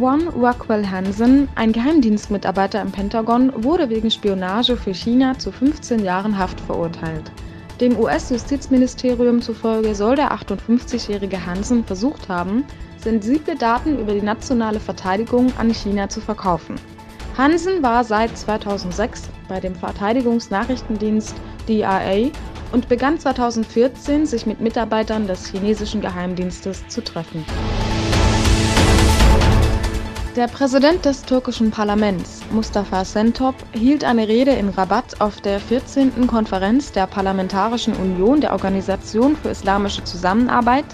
One Rockwell Hansen, ein Geheimdienstmitarbeiter im Pentagon, wurde wegen Spionage für China zu 15 Jahren Haft verurteilt. Dem US-Justizministerium zufolge soll der 58-jährige Hansen versucht haben, sensible Daten über die nationale Verteidigung an China zu verkaufen. Hansen war seit 2006 bei dem Verteidigungsnachrichtendienst DIA und begann 2014, sich mit Mitarbeitern des chinesischen Geheimdienstes zu treffen. Der Präsident des türkischen Parlaments, Mustafa Şentop, hielt eine Rede in Rabat auf der 14. Konferenz der Parlamentarischen Union der Organisation für Islamische Zusammenarbeit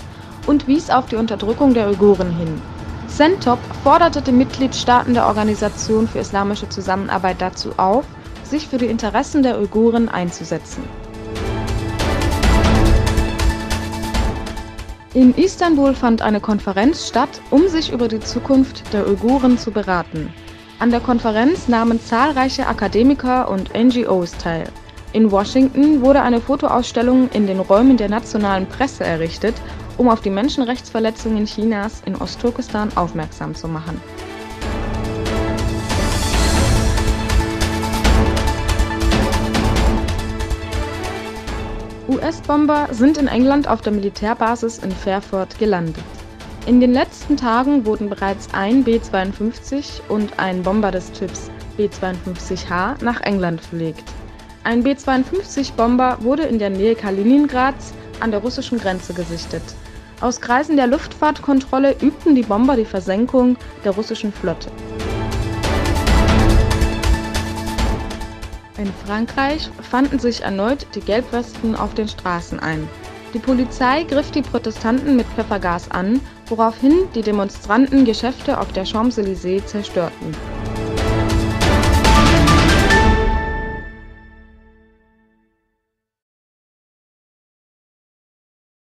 und wies auf die Unterdrückung der Uiguren hin. Şentop forderte die Mitgliedstaaten der Organisation für Islamische Zusammenarbeit dazu auf, sich für die Interessen der Uiguren einzusetzen. In Istanbul fand eine Konferenz statt, um sich über die Zukunft der Uiguren zu beraten. An der Konferenz nahmen zahlreiche Akademiker und NGOs teil. In Washington wurde eine Fotoausstellung in den Räumen der nationalen Presse errichtet, um auf die Menschenrechtsverletzungen Chinas in Ostturkestan aufmerksam zu machen. US-Bomber sind in England auf der Militärbasis in Fairford gelandet. In den letzten Tagen wurden bereits ein B-52 und ein Bomber des Typs B-52H nach England verlegt. Ein B-52-Bomber wurde in der Nähe Kaliningrads an der russischen Grenze gesichtet. Aus Kreisen der Luftfahrtkontrolle übten die Bomber die Versenkung der russischen Flotte. In Frankreich fanden sich erneut die Gelbwesten auf den Straßen ein. Die Polizei griff die Protestanten mit Pfeffergas an, woraufhin die Demonstranten Geschäfte auf der Champs-Élysées zerstörten.